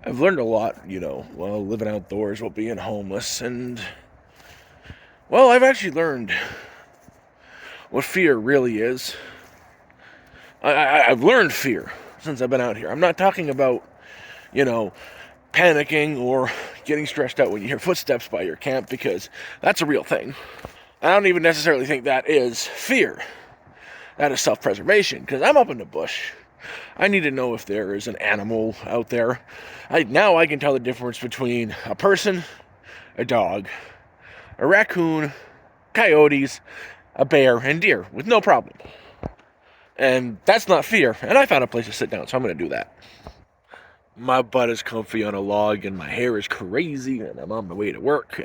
I've learned a lot, while living outdoors, while being homeless, and, well, I've actually learned what fear really is. I've learned fear since I've been out here. I'm not talking about, you know, panicking or getting stressed out when you hear footsteps by your camp, because that's a real thing. I don't even necessarily think that is fear. That is self-preservation, because I'm up in the bush. I need to know if there is an animal out there. Now I can tell the difference between a person, a dog, a raccoon, coyotes, a bear, and deer with no problem. And that's not fear. And I found a place to sit down, so I'm going to do that. My butt is comfy on a log, and my hair is crazy, and I'm on my way to work.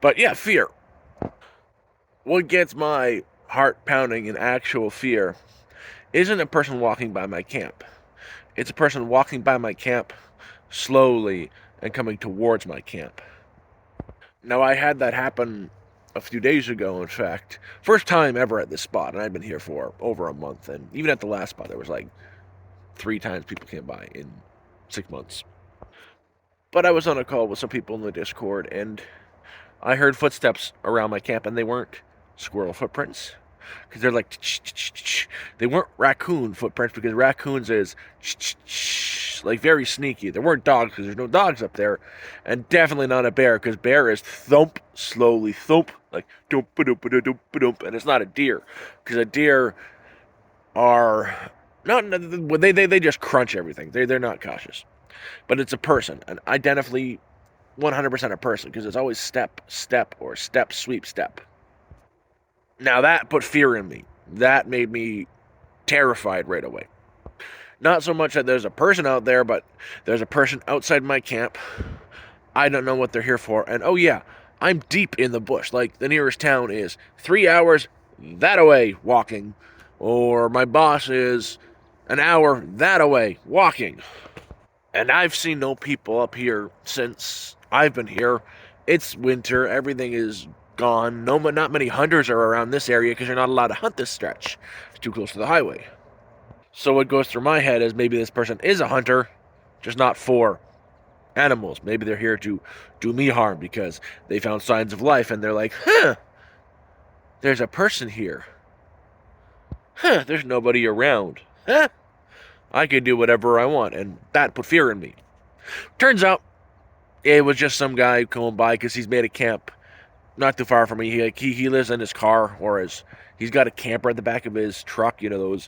But yeah, fear. What gets my heart pounding in actual fear isn't a person walking by my camp. It's a person walking by my camp slowly and coming towards my camp. Now, I had that happen a few days ago, in fact. First time ever at this spot, and I'd been here for over a month. And even at the last spot, there was like 3 times people came by in 6 months. But I was on a call with some people in the Discord, and I heard footsteps around my camp, and they weren't squirrel footprints. Because they're like, they weren't raccoon footprints, because raccoons is like very sneaky. There weren't dogs, because there's no dogs up there, and definitely not a bear, because bear is thump, slowly thump, like doop doop doop doop, and it's not a deer, because a deer are not, they just crunch everything. They're not cautious, but it's a person, and I definitely 100% a person, because it's always step, step, or step, sweep, step. Now that put fear in me. That made me terrified right away. Not so much that there's a person out there, but there's a person outside my camp. I don't know what they're here for. And oh yeah, I'm deep in the bush. Like, the nearest town is 3 hours that away walking. Or my boss is an hour that away walking. And I've seen no people up here since I've been here. It's winter. Everything is gone. No, not many hunters are around this area, because you're not allowed to hunt this stretch. It's too close to the highway. So what goes through my head is maybe this person is a hunter, just not for animals. Maybe they're here to do me harm because they found signs of life, and they're like, there's a person here. There's nobody around. I could do whatever I want, and that put fear in me. Turns out, it was just some guy going by because he's made a camp not too far from me. He lives in his car, or he's got a camper at the back of his truck. Those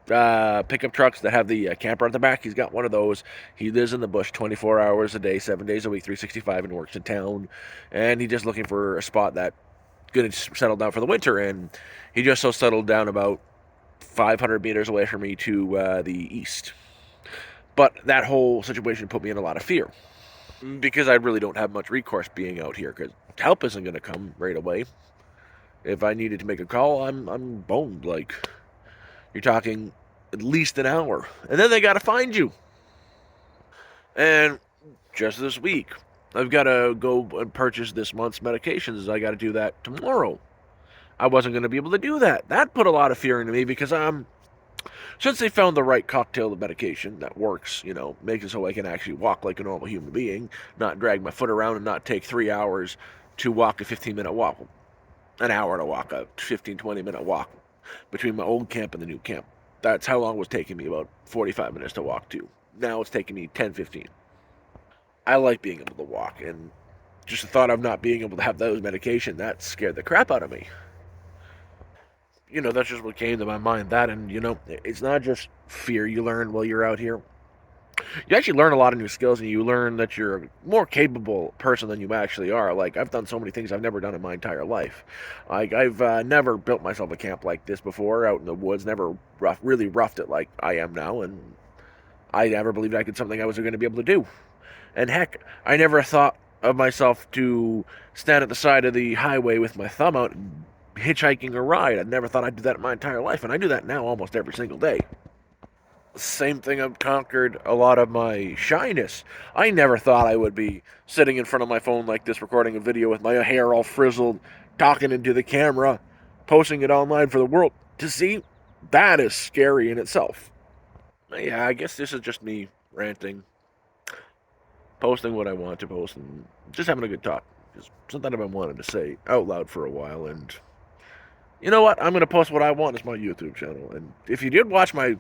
pickup trucks that have the camper at the back. He's got one of those. He lives in the bush 24 hours a day, 7 days a week, 365, and works in town. And he's just looking for a spot that going to settle down for the winter. And he just so settled down about 500 meters away from me to the east. But that whole situation put me in a lot of fear, because I really don't have much recourse being out here, because help isn't going to come right away. If I needed to make a call, I'm boned. Like, you're talking at least an hour, and then they got to find you. And just this week, I've got to go and purchase this month's medications. I got to do that tomorrow. I wasn't going to be able to do that. That put a lot of fear into me, because since they found the right cocktail of medication that works, makes it so I can actually walk like a normal human being, not drag my foot around, and not take 3 hours to walk a 15-minute walk, an hour to walk a 15, 20-minute walk between my old camp and the new camp. That's how long it was taking me, about 45 minutes to walk to. Now it's taking me 10, 15. I like being able to walk, and just the thought of not being able to have those medication, that scared the crap out of me. That's just what came to my mind. That, and, it's not just fear you learn while you're out here. You actually learn a lot of new skills, and you learn that you're a more capable person than you actually are. Like, I've done so many things I've never done in my entire life. Like, I've never built myself a camp like this before, out in the woods, never really roughed it like I am now, and I never believed I could something I was going to be able to do. And heck, I never thought of myself to stand at the side of the highway with my thumb out and hitchhiking a ride. I never thought I'd do that in my entire life, and I do that now almost every single day. Same thing, I've conquered a lot of my shyness. I never thought I would be sitting in front of my phone like this, recording a video with my hair all frizzled, talking into the camera, posting it online for the world to see. That is scary in itself. Yeah, I guess this is just me ranting, posting what I want to post, and just having a good talk. Because something I've been wanting to say out loud for a while, and you know what? I'm going to post what I want as my YouTube channel. And if you did watch my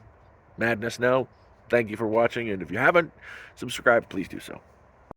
madness now, thank you for watching, and if you haven't subscribed, please do so.